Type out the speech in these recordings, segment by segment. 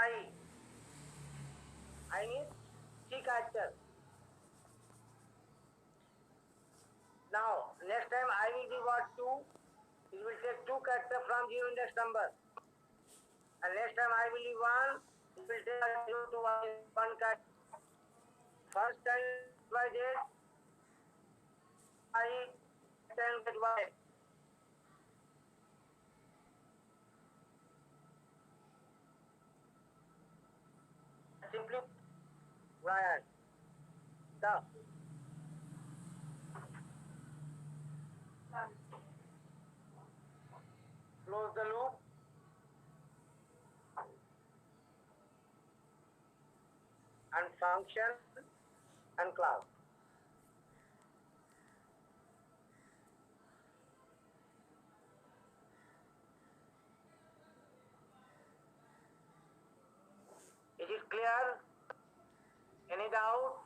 I. I means C character. Now, next time I will be what 2. It will take 2 character from 0 index number. And next time I will be 1. It will take 0 to 1 character. First time by this, I can get Y. Simply Ryan. Close the loop. And function and class. Is it clear? Any doubt?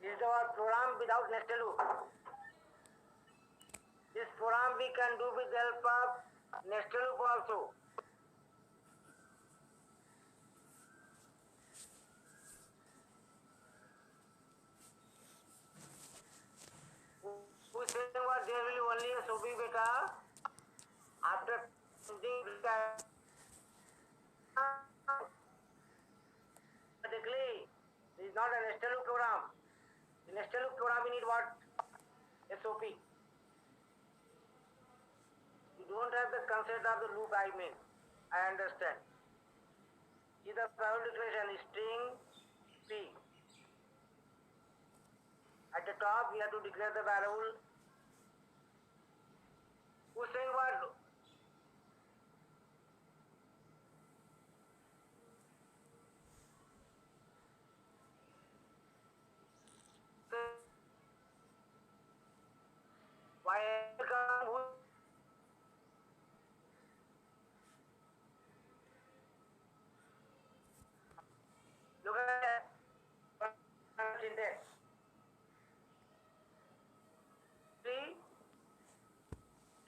This is our program without nested loop. This program we can do with the help of nested loop also. Who is saying what there will be only a SOP beta after something automatically. This is not a nested loop program. In nested loop program we need what? SOP. You don't have the concept of the loop, I mean. I understand. See the parallel declaration is string P. At the top we have to declare the variable. Who's saying what? Why come? Look at that. Syntax. 3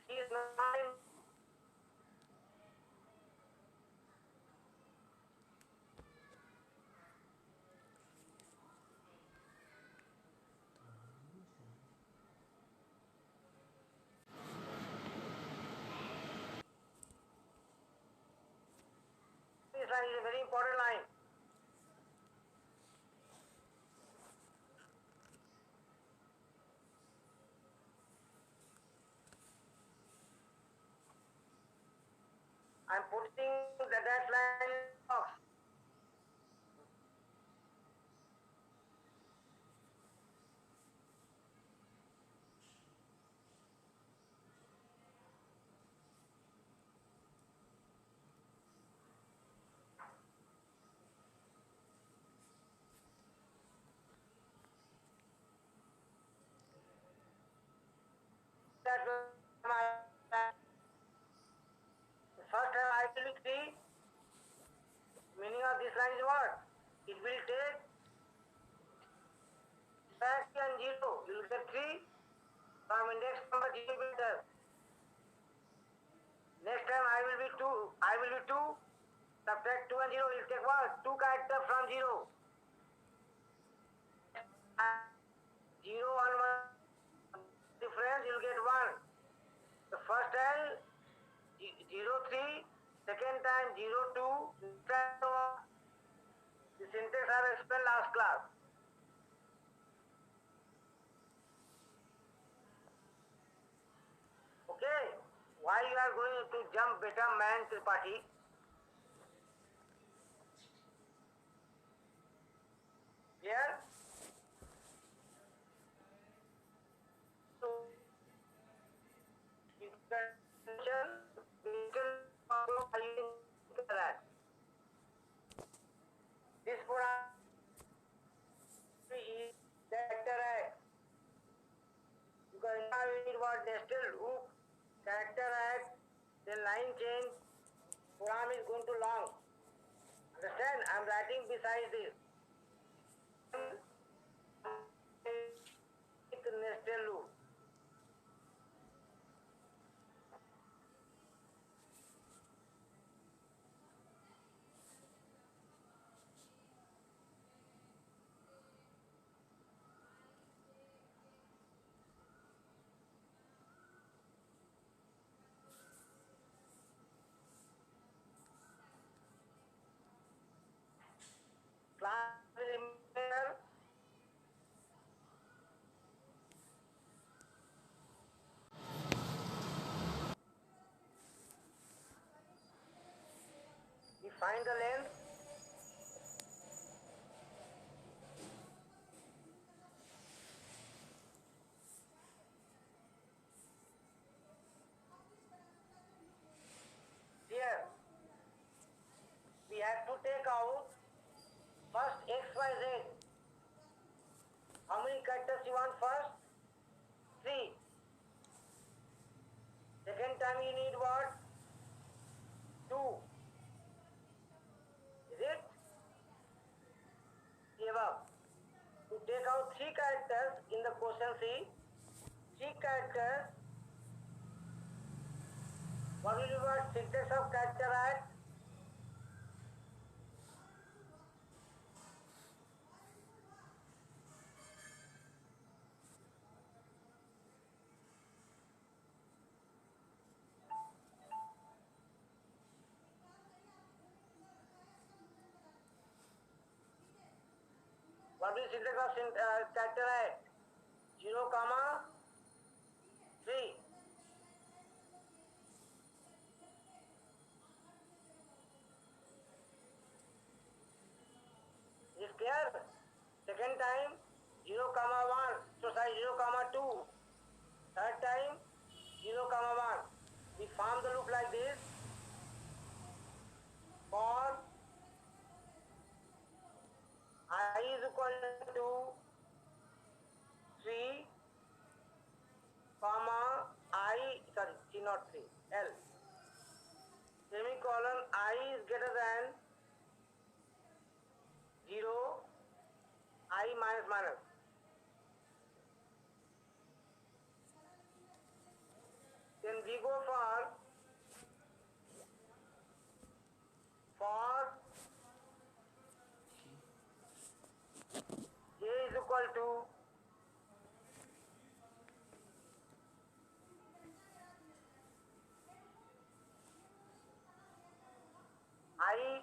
is 9. This line is a very important line. I'm putting that line in the box. That first time I will be 3. Meaning of this line is what? It will take back and 0. You will get 3 from index number 0 better. Next time I will be 2. I will be 2. Subtract 2 and 0. You will take what? 2 character from 0. 0 and 1 difference, you will get 1. The first time 0 3, second time 0 2. The syntax I have explained last class. Okay, why you are going to jump beta man Tripathi? Here? So, you can that. This program is character X. Because now we need what nested loop, character X, then line change, program is going to long. Understand? I am writing beside this. Nested loop. by Z. How many characters you want first? 3. Second time you need what? 2. Is it? Give up. To take out 3 characters in the question C, 3 characters, what will be what syntax of character at? What is syntax of character at? 0, comma 3. Is clear? Second time 0, comma 1. So size 0, comma 2. Third time 0, comma 1. We form the loop like this. For I is equal to 3, comma I, sorry, C not 3, L. Semicolon I is greater than 0, I minus minus. Then we go for J is equal to I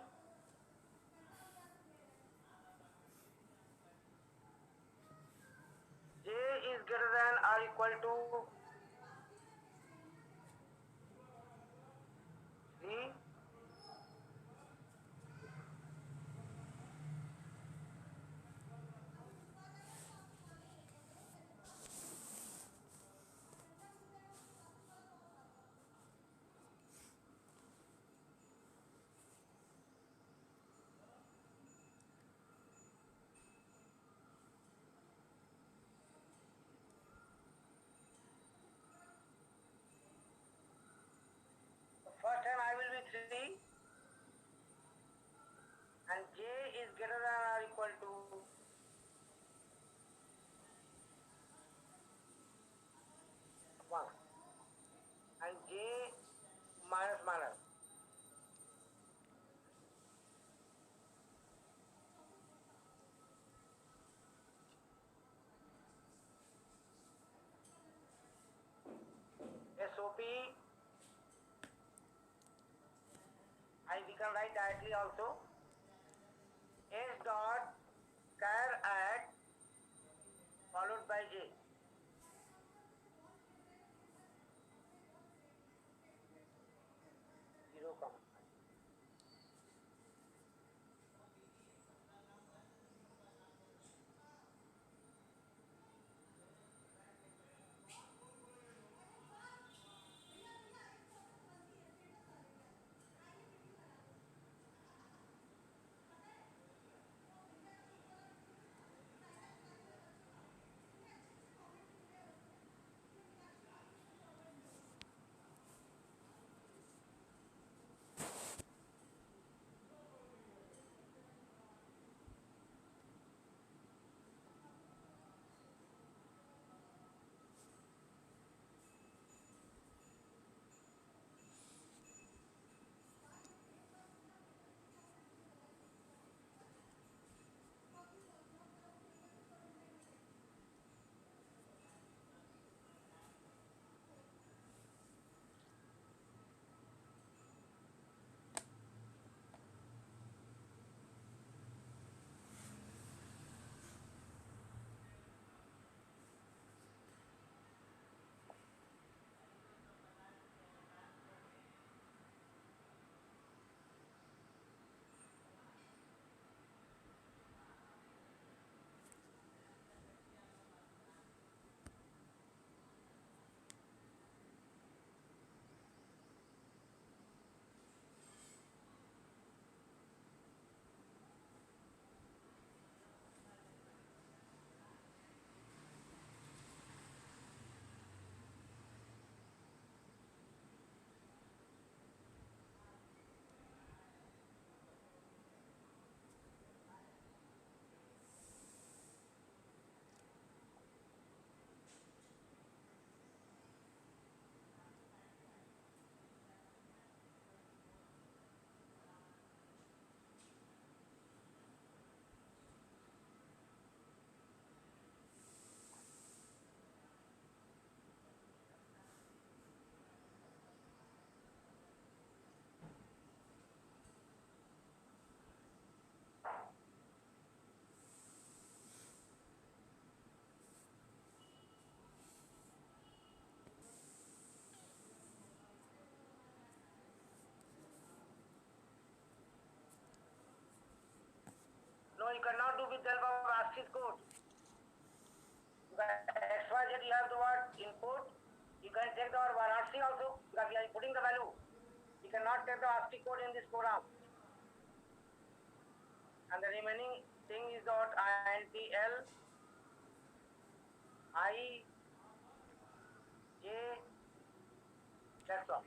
J is greater than or equal to 3. First time I will be 3 and J is greater than or equal to 1 and J minus minus. SOP we can write directly also. S dot char at followed by J. 0, comma. because you cannot do with the help of ASCII code. XYZ, you have the word input. You can take the word Varanasi also because we are putting the value. You cannot take the ASCII code in this program. And the remaining thing is dot INTL I J. That's all.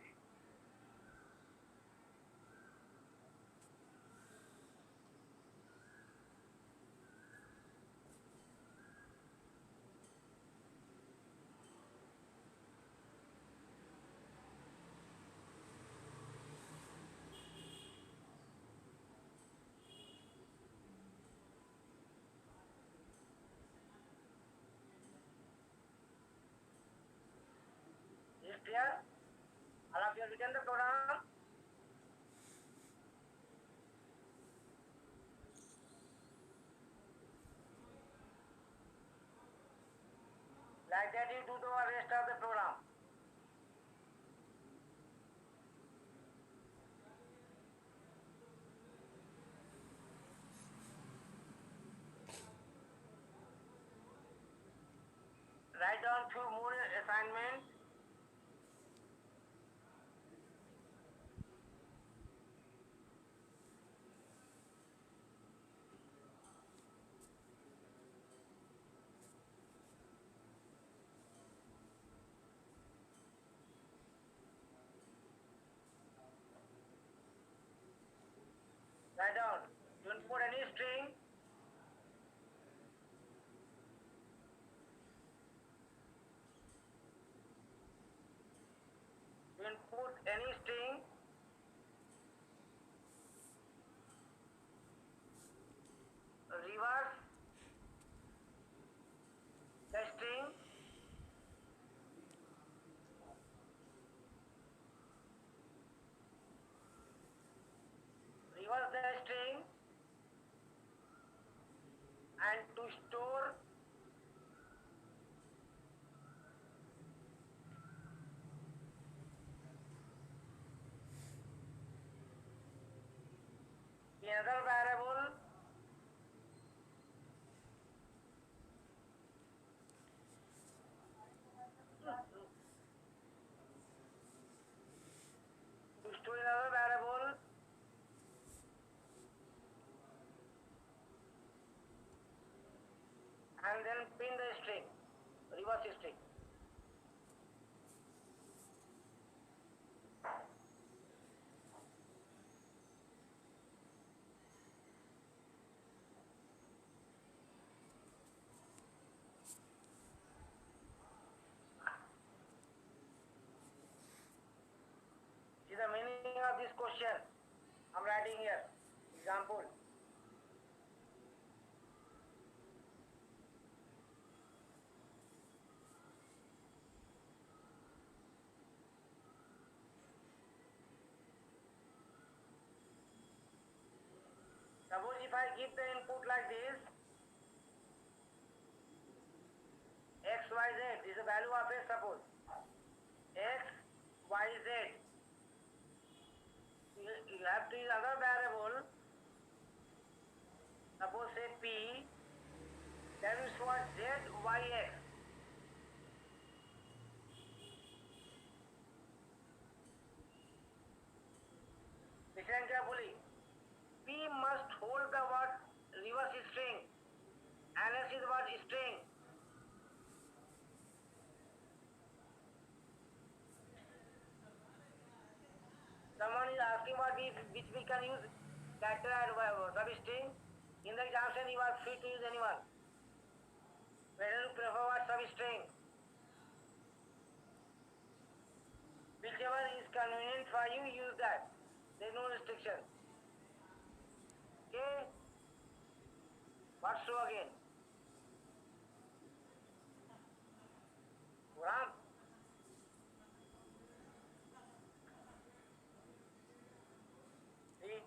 Is it clear? All of you have written the program. Like that you do the rest of the program. Write down few more assignments. Write down. Don't put any string. Don't put any string. Reverse the string. Reverse the string and to store another variable to store another variable and then pin the string, reverse string. See the meaning of this question. I'm writing here. Example. Suppose if I give the input like this, x, y, z is the value of x, suppose. X, y, z. You have to use other variable. Suppose say p, that is what z, y, x. Listen carefully. P must hold the word reverse string. NS is what string. Someone is asking what which we can use character and substring. In the example, you are free to use anyone. Whether you prefer what substring. Whichever is convenient for you, use that. There is no restriction. Okay? What's true again? Ram? See?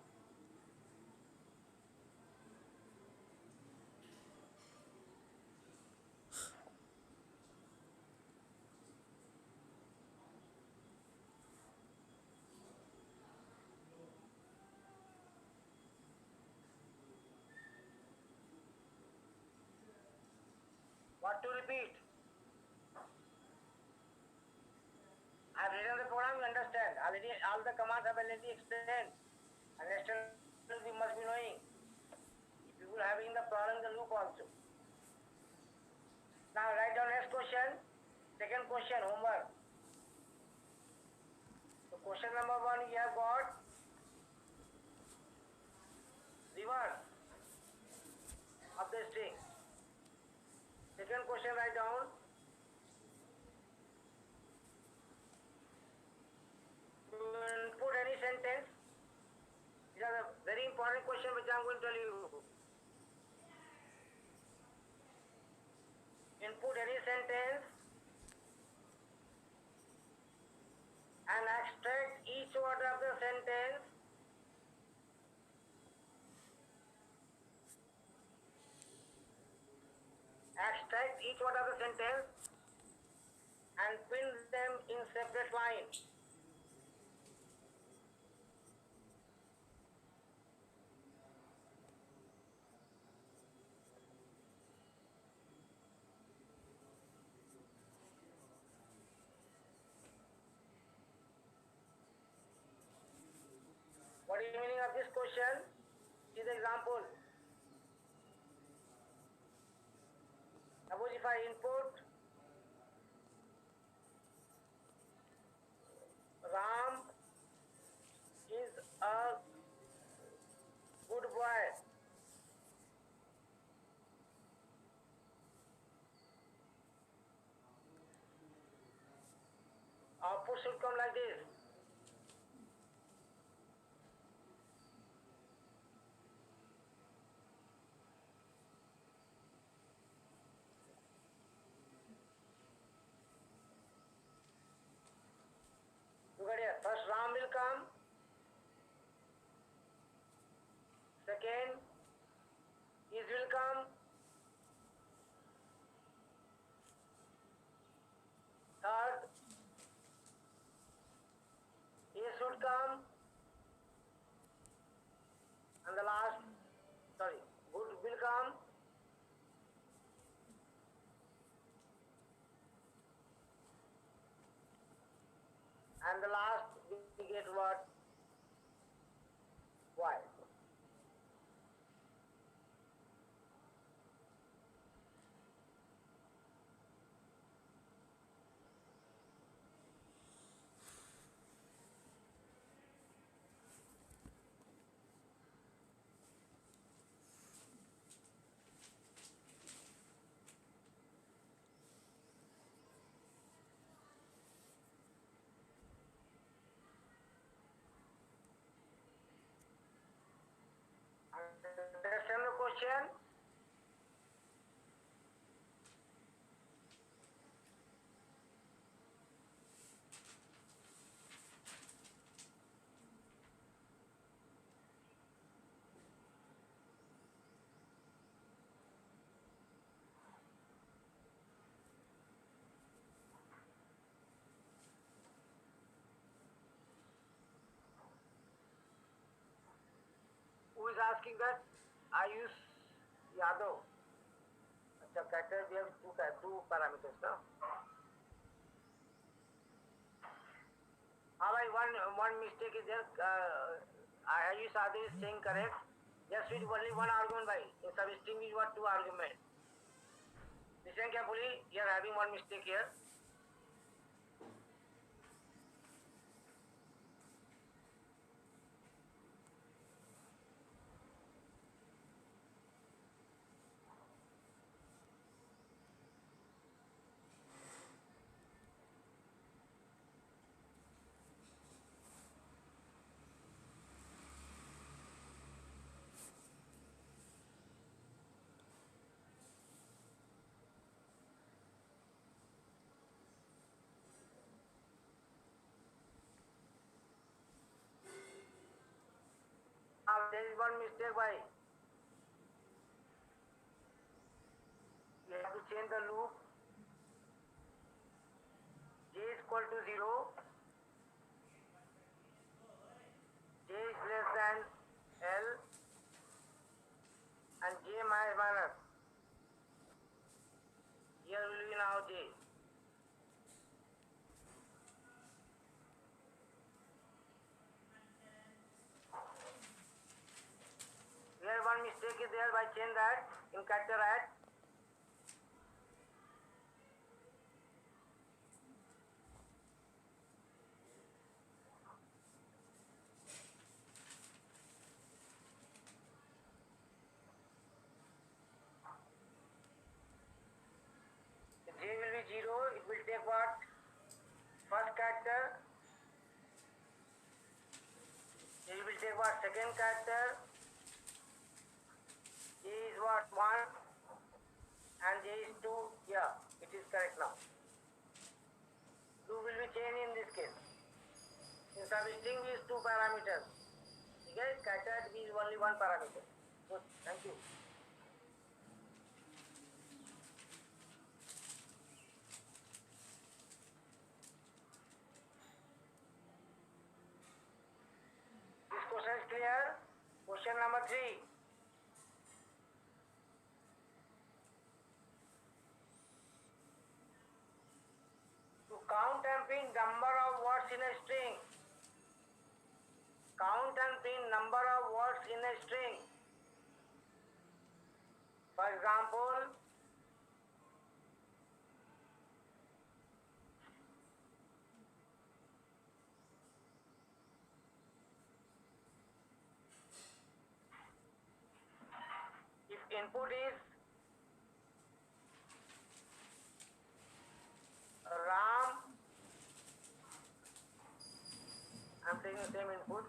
repeat. I have written the program, you understand. Already all the commands have already explained. Understand, we must be knowing. If you will having the problem, the loop also. Now write down next question. Second question, homework. So question number 1, you have got reverse of the string. Second question, write down. You input any sentence. These are the very important question which I am going to tell you. Input any sentence and extract each word of the sentence and pin them in separate lines. What is the meaning of this question? See the example. Suppose if I input Ram is a good boy. Output should come like this. Look at here. First Ram will come. Second, is will come. Third, is should come. And the last, good will come. And the last, we get what? Why? Understand the question? Who is asking that? Ayush Yadav. अच्छा character we have two parameters now. हाँ भाई one mistake is there. Ayush Yadav is saying correct. Just with only one argument भाई. In substring is what two argument. Listen carefully. You are having one mistake here. There is one mistake why you have to change the loop. J is equal to 0, J is less than L, and J minus. Here will be J. Here one mistake is there by change that in character at. J will be 0, it will take what? First character. J will take what? Second character. J is what? 1 and J is 2. Yeah, it is correct now. 2 will be changed in this case. Since our string is 2 parameters. Okay, character at B is only 1 parameter. Good, thank you. This question is clear. Question number 3. To count and print number of words in a string. Count and print number of words in a string. For example, if input is Ram, I'm taking the same input.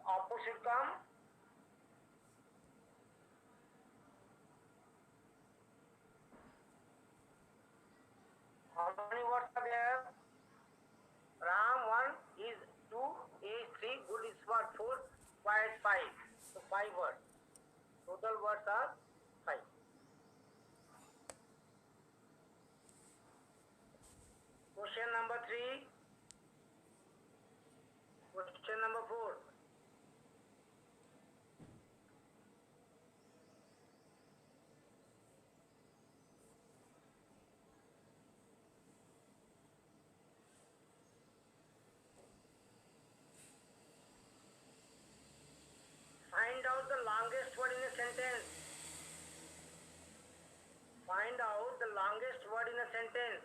Output should come. How many words are there? Ram 1 is 2, A is 3, good is what? 4, Y is 5. So 5 words. Total words are 5. Question number 3. Question number 4. Find out the longest word in a sentence. Find out the longest word in a sentence.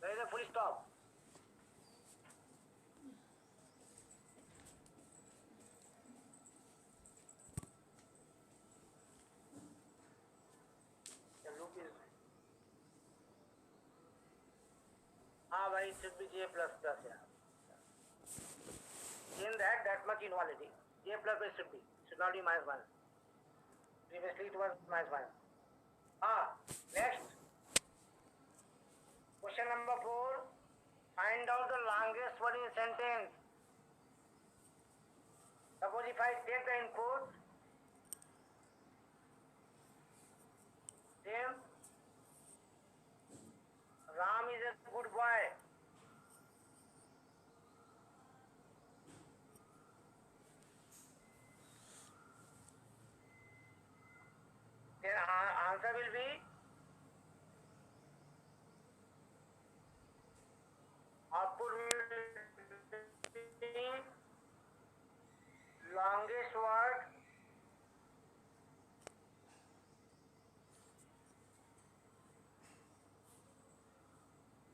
There is a full stop. The loop is. It should be J plus plus. Yeah. In that much inequality. J plus plus should be. Should not be minus 1. Previously it was minus 1. Next. Question number 4. Find out the longest word in a sentence. Suppose if I take the input, same, Ram is a good boy. Then answer will be output will be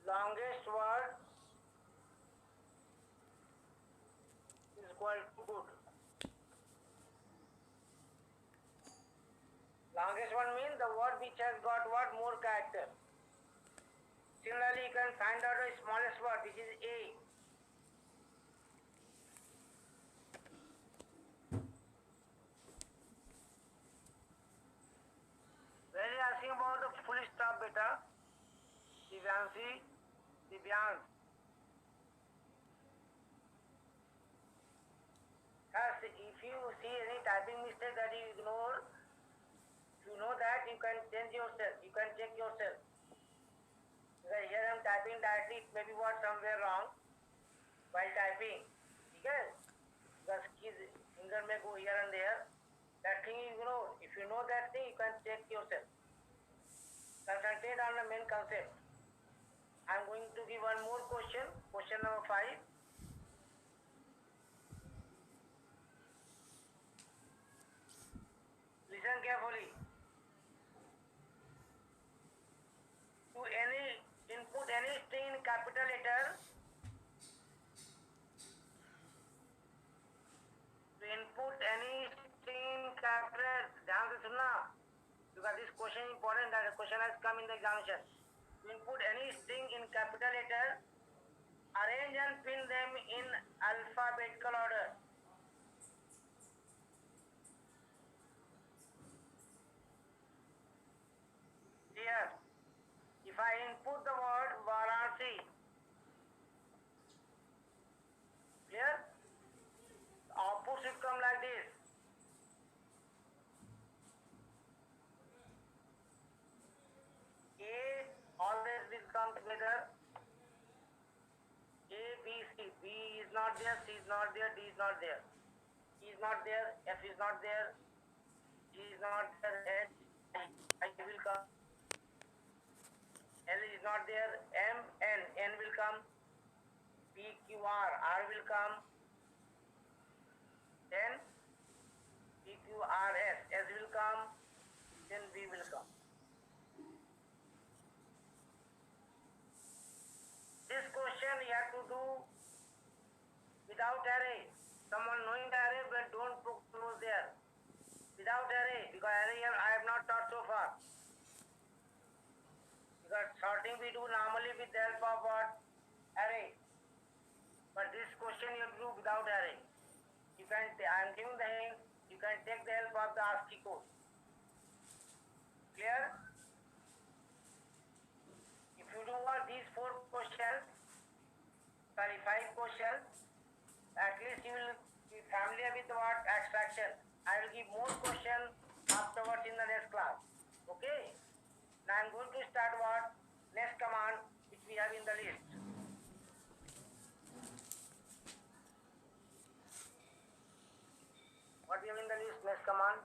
longest word is equal to good. Longest one means the word which has got what? More character. Similarly, you can find out the smallest word, which is A. Divyanshi, Divyansh. Thus, if you see any typing mistake that you ignore, if you know that, you can change yourself. You can check yourself. Because here I am typing directly, it may be what somewhere wrong while typing. Okay? Because keys finger may go here and there. That thing you know. If you know that thing, you can check yourself. Concentrate on the main concept. I am going to give one more question. Question number 5. Listen carefully. To any input any string in capital letter, to input any string in capital, ध्यान से सुनना, because this question is important, that the question has come in the examination. To input any string in capital letter, arrange and pin them in alphabetical order. Here, if I input the word Varanasi, clear? Output should come like this. A, always will come together. A, B, C. B is not there, C is not there, D is not there. E is not there, F is not there, G is not there, H, I will come. L is not there, M, N will come. P, Q, R will come. Then P, Q, R, S will come. Then V will come. This question you have to do without array. Someone knowing the array, but don't close there. Without array, because array I have not taught so far. Because sorting we do normally with the help of what? Array. But this question you have to do without array. You can, I am giving the hint, you can take the help of the ASCII code. Clear? If you do all these 4 questions, 5 questions, at least you will be familiar with what abstraction. I will give more questions afterwards in the next class. Okay? Now I am going to start what? Next command which we have in the list. What we have in the list? Next command.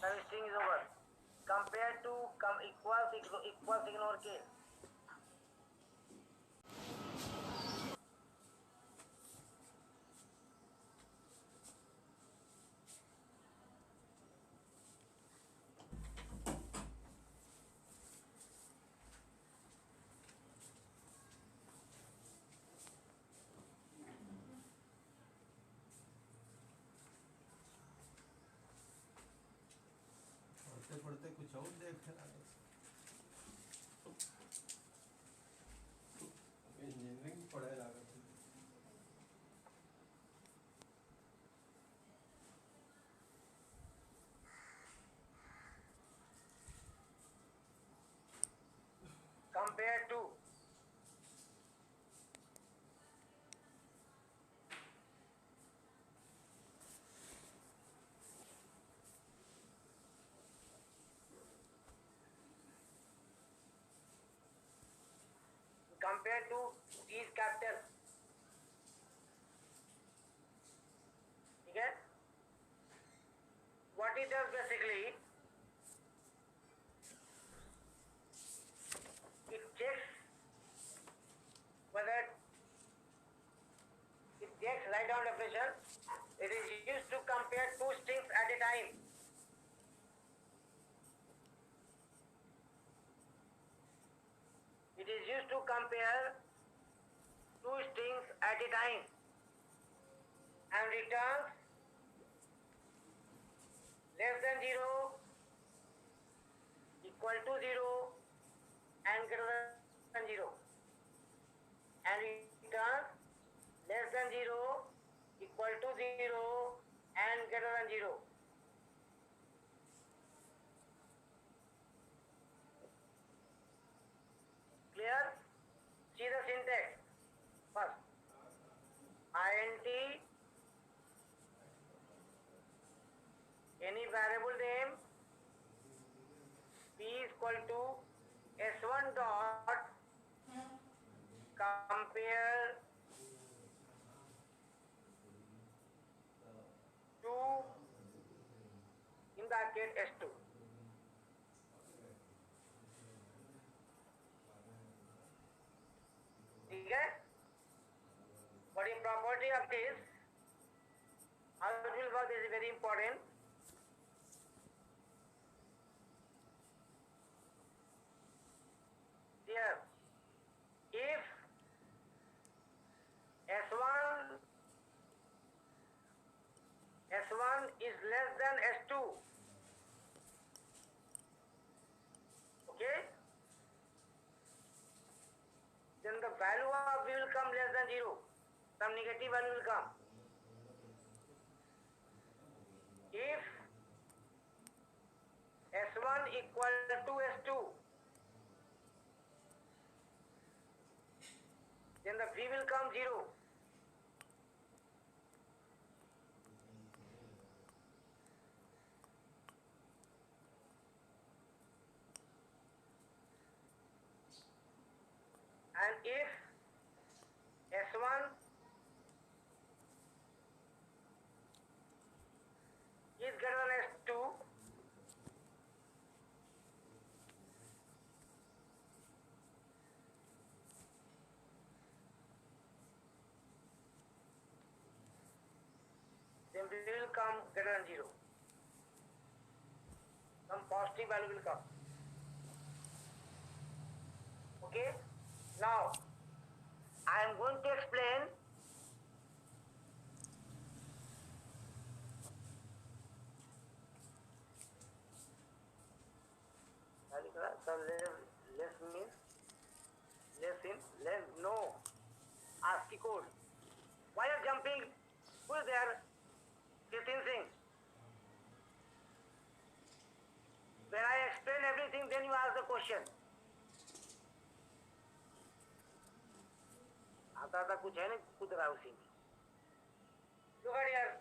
Now the string is over. Compare to equals ignore case. पढ़ते कुछ और देख engineering पढ़े लागत Compare to. Compare to is capital. Okay? What it does basically, it checks whether it checks write down definition. It is used to compare 2 strings at a time. It is used to compare 2 strings at a time and returns less than 0, equal to 0 and greater than 0, and returns less than 0, equal to 0 and greater than 0. variable name P is equal to S1 dot compare to in bracket S2. ठीक है? What is property of this? How it will work, this is very important. Here, if S1 is less than S2, okay, then the value of V will come less than 0. Some negative value will come. If S1 equal to S2, then the V will come 0. And if S1 is greater than S2, then V will come greater than 0. Some positive value will come. Okay? Now, I am going to explain no ASCII code. Why are jumping? Who is there? Nitin Singh. When I explain everything, then you ask the question. आता था कुछ है नहीं, खुद रहा उसी में. Look at here.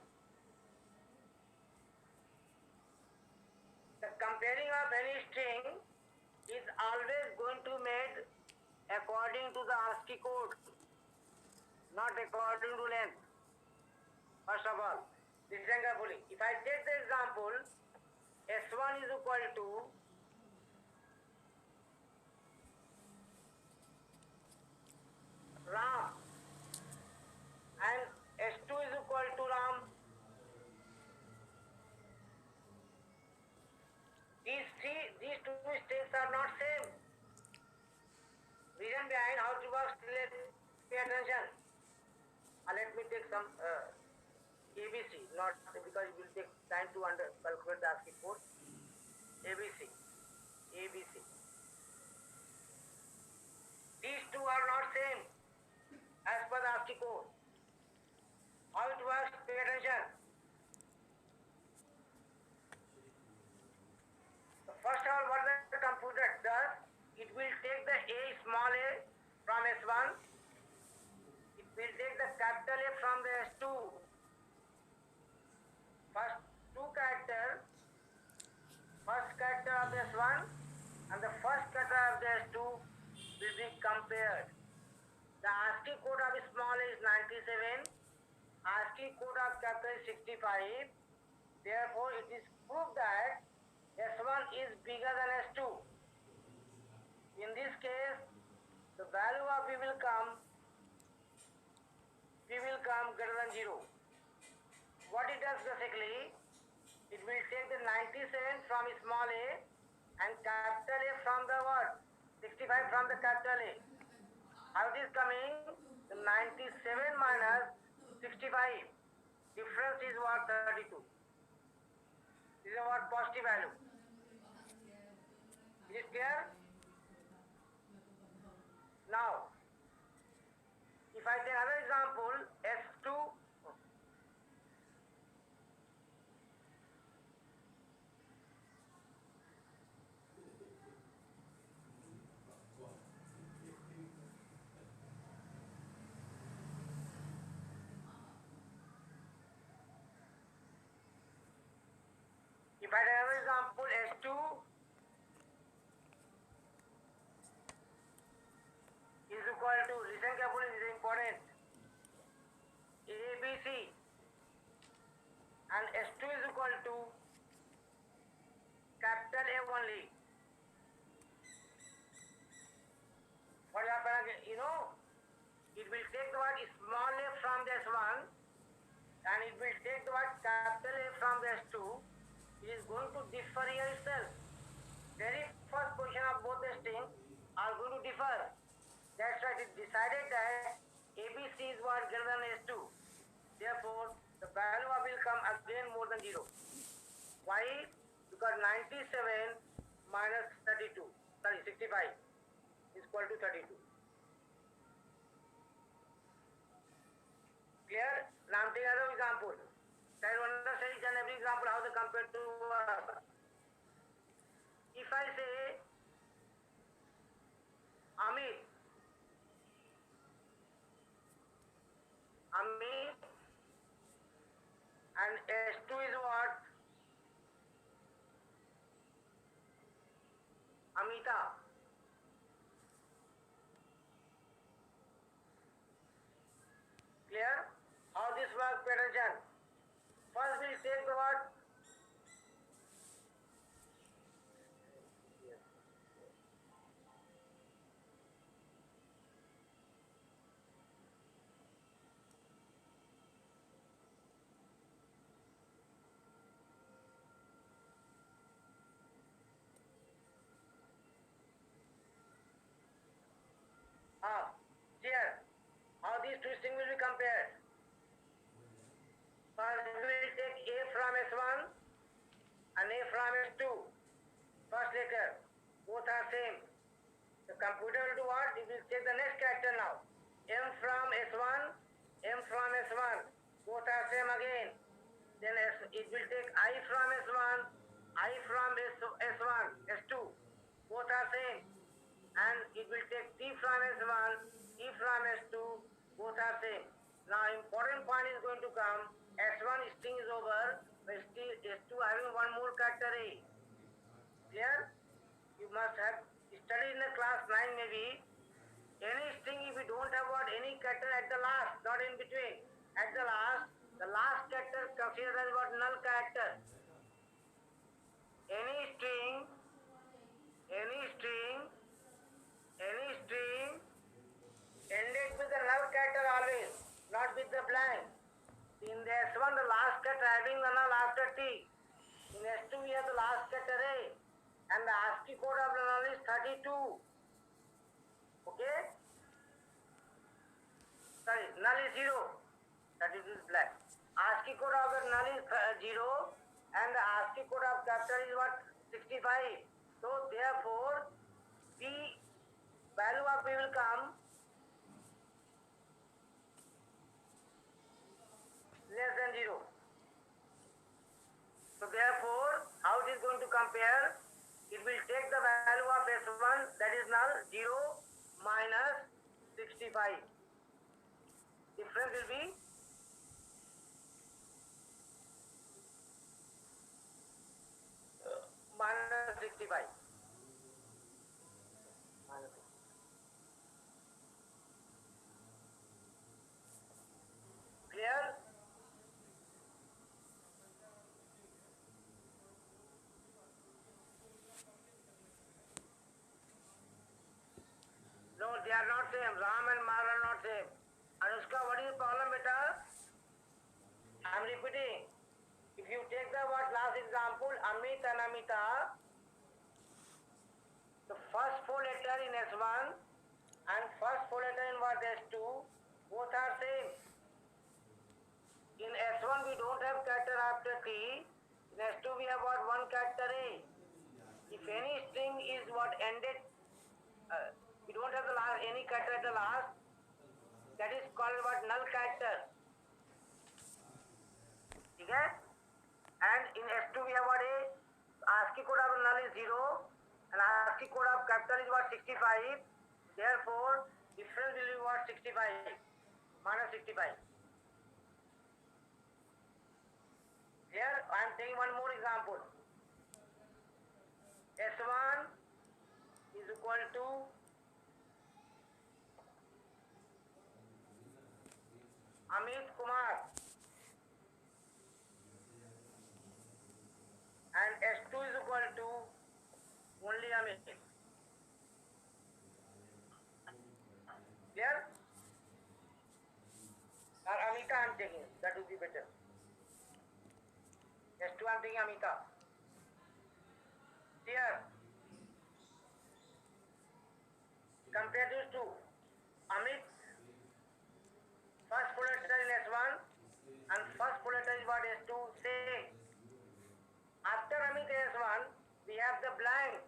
The comparing of any string is always going to made according to the ASCII code, not according to length. First of all, listen carefully. If I take the example, S1 is equal to Ram and S2 is equal to Ram. These two strings are not same. Reason behind how it works, let's pay attention. Let me take some ABC, not because it will take time to calculate the ASCII code. ABC. These two are not same as per the ASCII code. How it works, pay attention. So first of all, what the computer does, it will take the A small a from S1, it will take the capital A from the S2. First character of the S1 and the first character of the S2 will be compared. The ASCII code of small a is 97, ASCII code of capital is 65. Therefore, it is proved that S1 is bigger than S2. In this case, the value of V will come greater than 0. What it does basically, it will take the 97 from small a and capital A from the what? 65 from the capital A. How it is coming? The 97 minus 65. Difference is what? 32. This is what? Positive value. Is it clear? Now, if I take another example, S2, if it will take the word small a from the S1 and it will take the word capital A from the S2. It is going to differ here itself. Very first position of both the strings are going to differ. That's right, it decided that ABC is what greater than S2. Therefore, the value will come again more than 0. Why? Because 97 minus 32, sorry 65 is equal to 32. Clear? Now I'm taking another example. Try to understand each and every example how they compare to if I say Amit and S2 is what? Amita. Clear? How this works, pay attention. First we'll take the word here. How these two strings will be compared? First we will take A from S1 and A from S2. First letter. Both are same. The computer will do what? It will take the next character now. M from S1, M from S1. Both are same again. Then it will take I from S1, I from S1, S2. Both are same. And it will take T from S1, T from S2. Both are same. Now important point is going to come. S1 string is over, but still S2 having one more character A. Clear? You must have studied in the class 9 maybe. Any string if you don't have what any character at the last, not in between. At the last character considered as what null character. Any string ended with the null character always, not with the blank. In the S1 the last character having the null after T. In S2 we have the last character A. And the ASCII code of the null is 32. Okay? Sorry, null is 0. 32 is black. ASCII code of the null is 0 and the ASCII code of capital is what? 65. So therefore, the value of P will come less than 0. So therefore, how it is going to compare? It will take the value of S1 that is null 0 minus 65. Difference will be minus 65. Clear? No, they are not same. Ram and Mar are not same. Anushka, what is the problem, beta? I am repeating. If you take the what last example, Amit and Amita, the first four letter in S1 and first four letter in what S2, both are same. In S1 we don't have character after T. In S2 we have what one character A. If any string is what ended, we don't have the last any character at the last. That is called what null character. Okay? And in S2 we have what A. ASCII code of null is 0 and ASCII code of capital is what 65. Therefore, difference will be what 65 minus 65. Here I am taking one more example. S1 is equal to Amit Kumar and S2 is equal to only Amit. Clear? Amita I am taking. That would be better. S2 I am taking Amita. Here, compare these two. Amit, first full letter in S1 and first full letter is what S2, same. After Amit S1, we have the blank.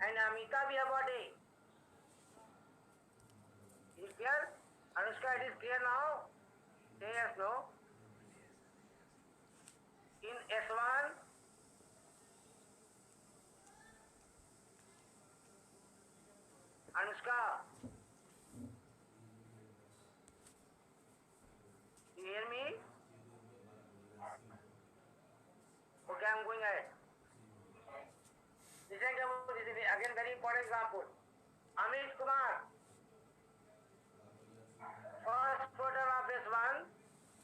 And Amita we have what A. Is it clear? Anushka, it is clear now? Say yes, no? In S1, Anushka, you hear me? Okay, I'm going ahead. Listen carefully, this is again very important example. Amit Kumar, first letter of S1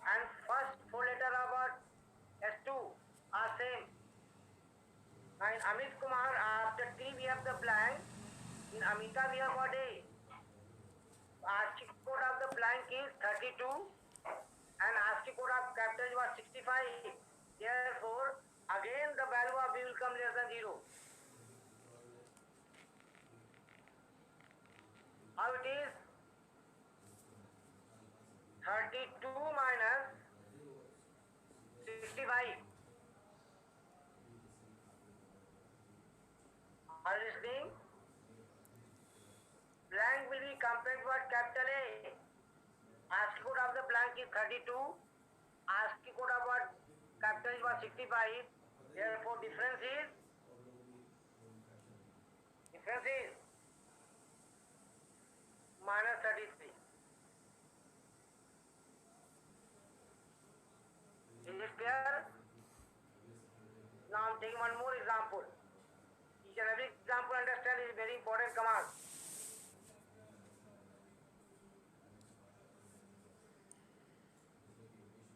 and first full letter of S2 are same. Now in Amit Kumar, after T we have the blank. In Amita we have what A. ASCII code of the blank is 32 and ASCII code of capital was 65. Therefore, again the value of B will come less than 0. How it is? 32 minus 65. Are you listening? Blank will be compared with capital A. ASCII code of the blank is 32. ASCII code of what capital was 65. Therefore, difference is minus 33. Is it clear? Now I'm taking one more example. Each and every example understand is very important command.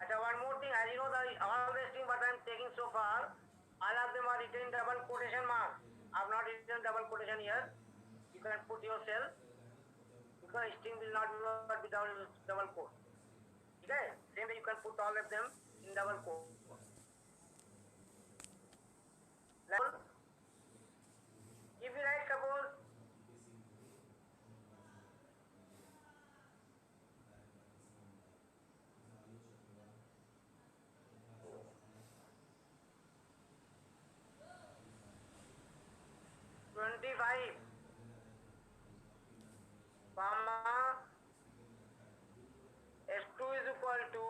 One more thing, as you know, all the string what I am taking so far, all of them are written in double quotation mark. I have not written double quotation here. You can put yourself because string will not be without double quote. Okay? Same way you can put all of them in double quote. If you write suppose $25, comma S2 is equal to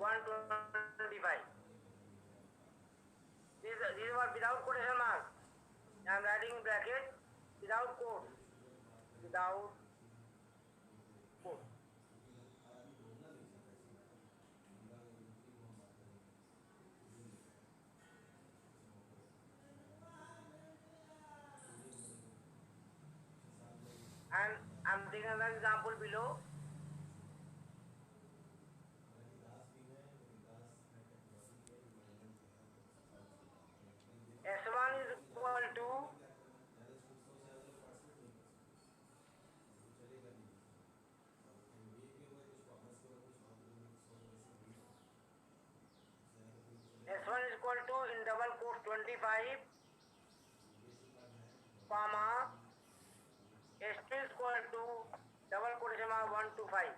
125. This is what without quotation mark. I am writing in bracket without quote. Without quote. And I am taking another example below. S1 is equal to S1 is equal to in double quote 25, comma S2 is equal to double quotation mark 125.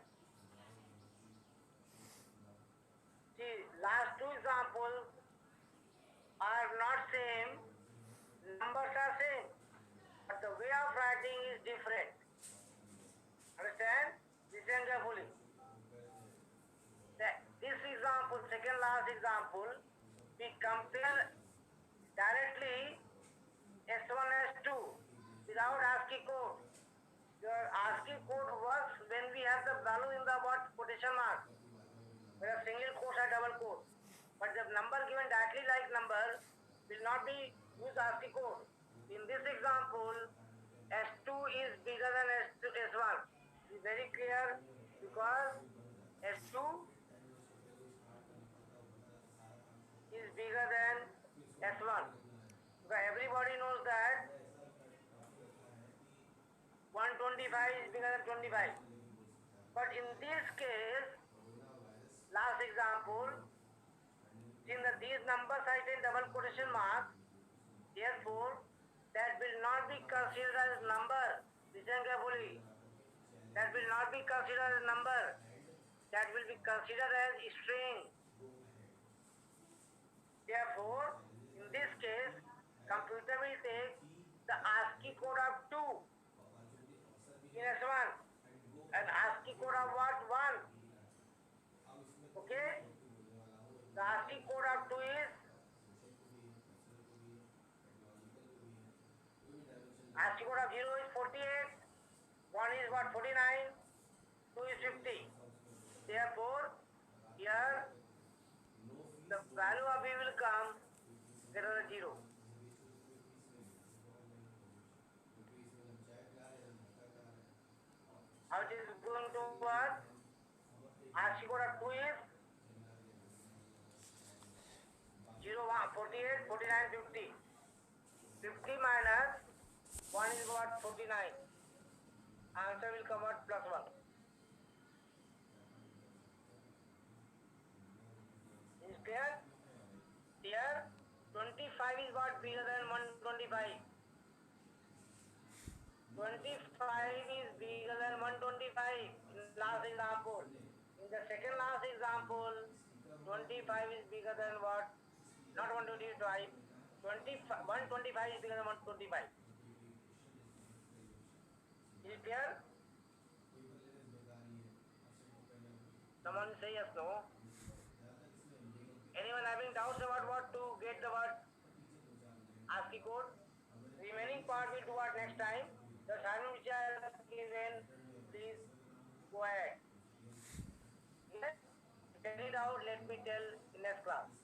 See, last two examples are not same, numbers are same, but the way of writing is different. Understand? Listen carefully. This example, second last example, we compare directly S1 S2 without ASCII code. Your ASCII code works when we have the value in the what quotation mark. Where single quotes or double quotes. But the number given directly like number will not be used ASCII code. In this example, S2 is bigger than S1. It is very clear because S2 is bigger than S1. Because everybody knows that 125 is bigger than 25. But in Since these numbers are in double quotation mark, therefore that will not be considered as number. Listen carefully. That will not be considered as number. That will be considered as string. Therefore, in this case, computer will take the ASCII code of 2 in S1 and ASCII code of what? 1. Okay? The ASCII code of 2 is ASCII code of 0 is 48, 1 is what? 49, 2 is 50. Therefore, here the value of E will come greater than 0. How it is going to work? ASCII code of 2 is 0, 1, 48, 49, 50. 50 minus 1 is what? 49. Answer will come out plus 1. Is clear? Here, 25 is what? Bigger than 125. 25 is bigger than 125 in last example. In the second last example, 25 is bigger than what? Not 125. 125 is bigger than 125. Is it clear? Someone say yes, no? Anyone having doubts about what to get the word ASCII code? Remaining part we'll do what next time. The assignment which I have given, please go ahead. Yes? If any doubt, let me tell in next class.